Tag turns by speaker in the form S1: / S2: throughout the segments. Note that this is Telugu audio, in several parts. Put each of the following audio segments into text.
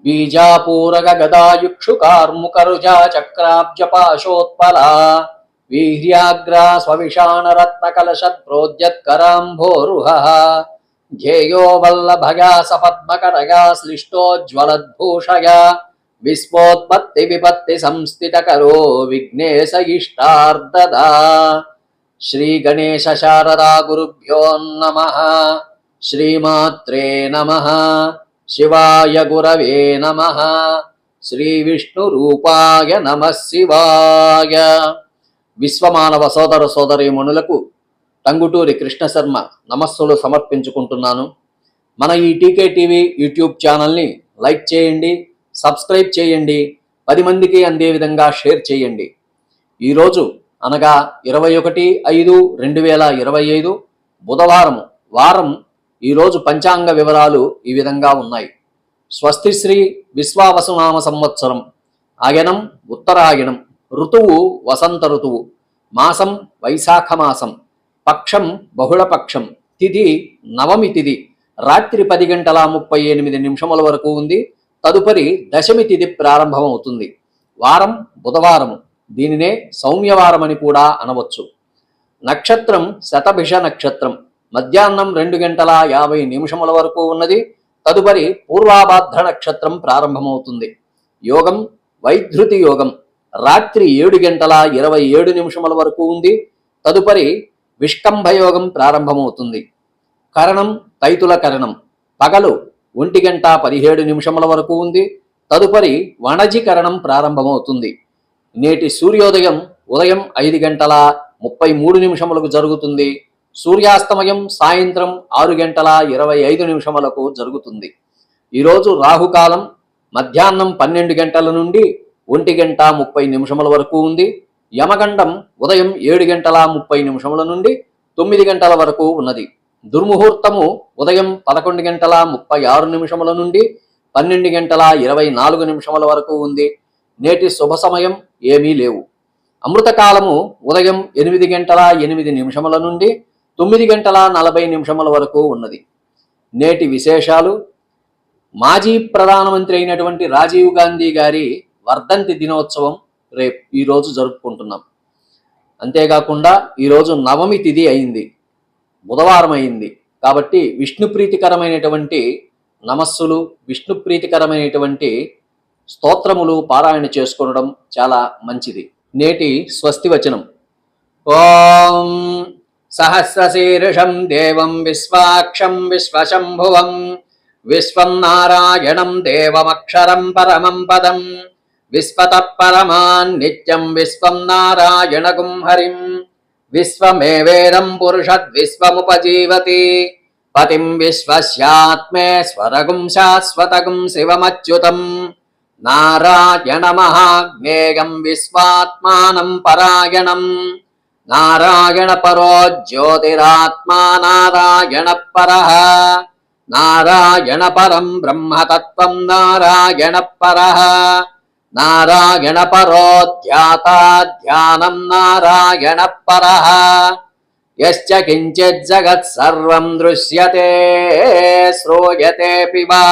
S1: बीजापूरक गदायुक्षु कार्मुकरुजा चक्राब्जपाशोत्पला वीर्याग्रा स्वविषाणरत्नकलशत्प्रोद्यत्कराम्भोरुहः ध्येयो वल्लभया सपद्मकरया श्लिष्टोज्ज्वलद्भूषया विस्फोत्पत्ति विपत्ति संस्थितकरो विघ्नेश इष्टार्ददा। श्री गणेश शारदा गुरुभ्यो नमः। श्रीमात्रे नमः। शिवाय गुरवे नमः। श्री विष्णु रूपाय नमः शिवाय। విశ్వమానవ సోదర సోదరీమణులకు టంగుటూరి కృష్ణ శర్మ నమస్సులు సమర్పించుకుంటున్నాను. మన ఈ టీకే టీవీ యూట్యూబ్ ఛానల్ని లైక్ చేయండి, సబ్స్క్రైబ్ చేయండి, 10 మందికి అందే విధంగా షేర్ చేయండి. ఈరోజు అనగా 21/5/2025 బుధవారం వారం. ఈరోజు పంచాంగ వివరాలు ఈ విధంగా ఉన్నాయి. స్వస్తిశ్రీ విశ్వావసునామ సంవత్సరం, ఆగనం ఉత్తరాయణం, ఋతువు వసంత ఋతువు, మాసం వైశాఖ మాసం, పక్షం బహుళపక్షం, తిథి నవమి తిథి, రాత్రి 10:38 వరకు ఉంది. తదుపరి దశమి తిథి ప్రారంభమవుతుంది. వారం బుధవారము, దీనినే సౌమ్యవారం అని కూడా అనవచ్చు. నక్షత్రం శతభిష నక్షత్రం, మధ్యాహ్నం 2:50 వరకు ఉన్నది. తదుపరి పూర్వాభాద్ర నక్షత్రం ప్రారంభమవుతుంది. యోగం వైధృతి యోగం, రాత్రి 7:27 వరకు ఉంది. తదుపరి విష్కంభయోగం ప్రారంభమవుతుంది. కరణం తైతుల కరణం, పగలు 1:17 వరకు ఉంది. తదుపరి వణజి కరణం ప్రారంభమవుతుంది. నేటి సూర్యోదయం ఉదయం 5:33 జరుగుతుంది. సూర్యాస్తమయం సాయంత్రం 6:25 జరుగుతుంది. ఈరోజు రాహుకాలం మధ్యాహ్నం 12 గంటల నుండి 1:30 వరకు ఉంది. యమగండం ఉదయం 7:30 నుండి 9 గంటల వరకు ఉన్నది. దుర్ముహూర్తము ఉదయం 11:36 నుండి 12:24 వరకు ఉంది. నేటి శుభ సమయం ఏమీ లేవు. అమృతకాలము ఉదయం 8:08 నుండి 9:40 వరకు ఉన్నది. నేటి విశేషాలు: మాజీ ప్రధానమంత్రి అయినటువంటి రాజీవ్ గాంధీ గారి వర్ధంతి దినోత్సవం ఈరోజు జరుపుకుంటున్నాం. అంతేకాకుండా ఈరోజు నవమి తిథి అయింది, బుధవారం అయింది. కాబట్టి విష్ణు ప్రీతికరమైనటువంటి నమస్సులు, విష్ణు ప్రీతికరమైనటువంటి స్తోత్రములు పారాయణ చేసుకోవడం చాలా మంచిది. నేటి స్వస్తి వచనం: ఓం సహస్రశీర్షం దేవం విశ్వాక్షం విశ్వశంభువం విశ్వం నారాయణం దేవమక్షరం పరమం పదం విశ్వతః పరమాన్ నిత్యం విశ్వం నారాయణగుం హరిం విశ్వమేవేదం పురుషద్విశ్వముపజీవతి పతిం విశ్వస్యాత్మేశ్వరగుం శాశ్వతగుం శివమచ్యుతం నారాయణమహాజ్ఞేయం విశ్వాత్మానం పరాయణం నారాయణ పరో జ్యోతిరాత్మా నారాయణ పరః నారాయణ పరం బ్రహ్మతత్వం నారాయణ పరః నారాయణ పరో ధ్యాతా ధ్యానం నారాయణ పరః యశ్చ కించిత్ జగత్ సర్వం దృశ్యతే శ్రూయతేపి వా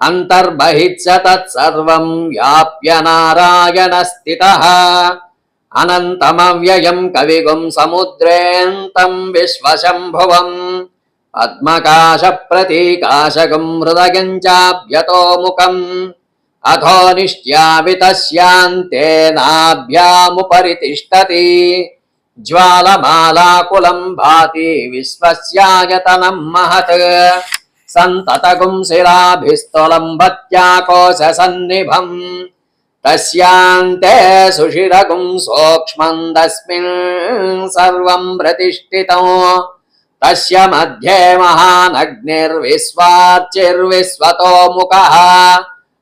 S1: అంతర్బహిః తత్సర్వం వ్యాప్య నారాయణ స్థితః అనంతమవ్యయం కవిగుం సముద్రేంతం విశ్వశంభువం పద్మకాశ ప్రతీకాశకం హృదయం చాభ్యతో ముఖం అథో నిష్ట్యావితస్యాంతే నాభ్యాముపరి తిష్టతి జ్వాలమాలాకులం భాతి విశ్వస్యాయతనం మహత్ సంతతగుం శిరాభిస్థలం భత్యాకోశ సన్నిభం తస్యాంతే సుషిరగుం సూక్ష్మం తస్మిన్ సర్వం ప్రతిష్ఠితం తస్య మధ్యే మహానగ్నిర్విశ్వార్చిర్విశ్వతో ముఖః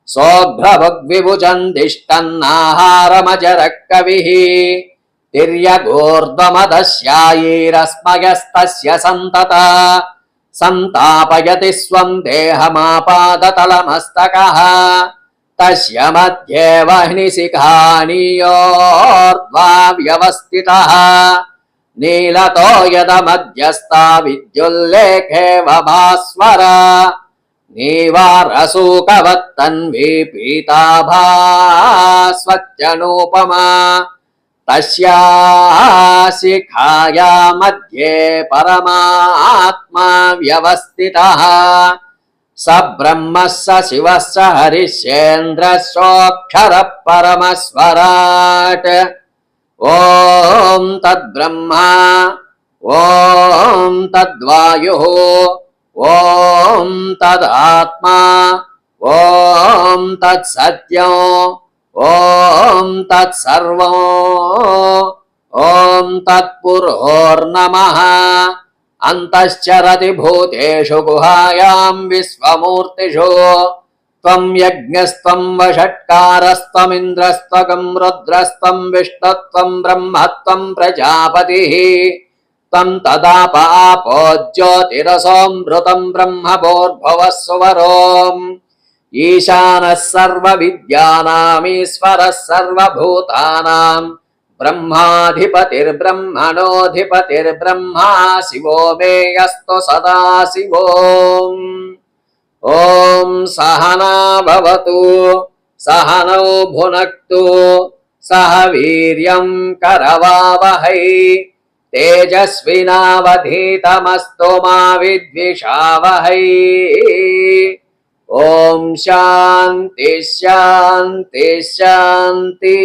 S1: సోఘ్రభుగ్విభుజన్ దిష్టన్నాహారమజరః కవిః తిర్యగోర్ధ్వమదస్యాయైరస్మయస్తస్య సంతత సంతాపయతి స్వం దేహమాపాదతలమస్తకః తస్య మధ్యే వహ్నిశిఖానీయోర్ధ్వా వ్యవస్థితః నీలతో యద మధ్యస్థా విద్యుల్లేఖేవ భాస్వర నీవారసూకవత్తన్వీ పీతాభా స్వత్యనూపమా తస్యా శిఖాయా మధ్యే పరమాత్మా వ్యవస్థితః స బ్రహ్మ స శివ స హరిశ్చేంద్ర సోక్షర పరమస్వరాట్ ఓం తద్బ్రహ్మ ఓం తద్వాయు ఓం తదాత్మా ఓం తత్సత్యం ఓం తత్సర్వం ఓం తత్పురోర్నమః అంతశ్చరతి భూతేషు గుహాయాం విశ్వమూర్తిషు త్వం యజ్ఞస్త్వం వషట్కారస్త్వమింద్రస్త్వగం రుద్రస్త్వం విష్ణుత్వం బ్రహ్మత్వం ప్రజాపతిః త్వం తదాపాపో జ్యోతిరసోऽమృతం బ్రహ్మభూర్భువః సువరోం ఈశానः సర్వవిద్యానామీశ్వరः సర్వభూతానాం బ్రహ్మాధిపతిర్బ్రహ్మణోధిపతిర్బ్రహ్మా శివో మే యస్తు సదాశివోం ఓం సహనా భవతు సహనౌ భునక్తు సహ వీర్యం కరవావహై తేజస్వినావధీతమస్తు మా విద్విషావహై ఓం శాంతి శాంతి శాంతి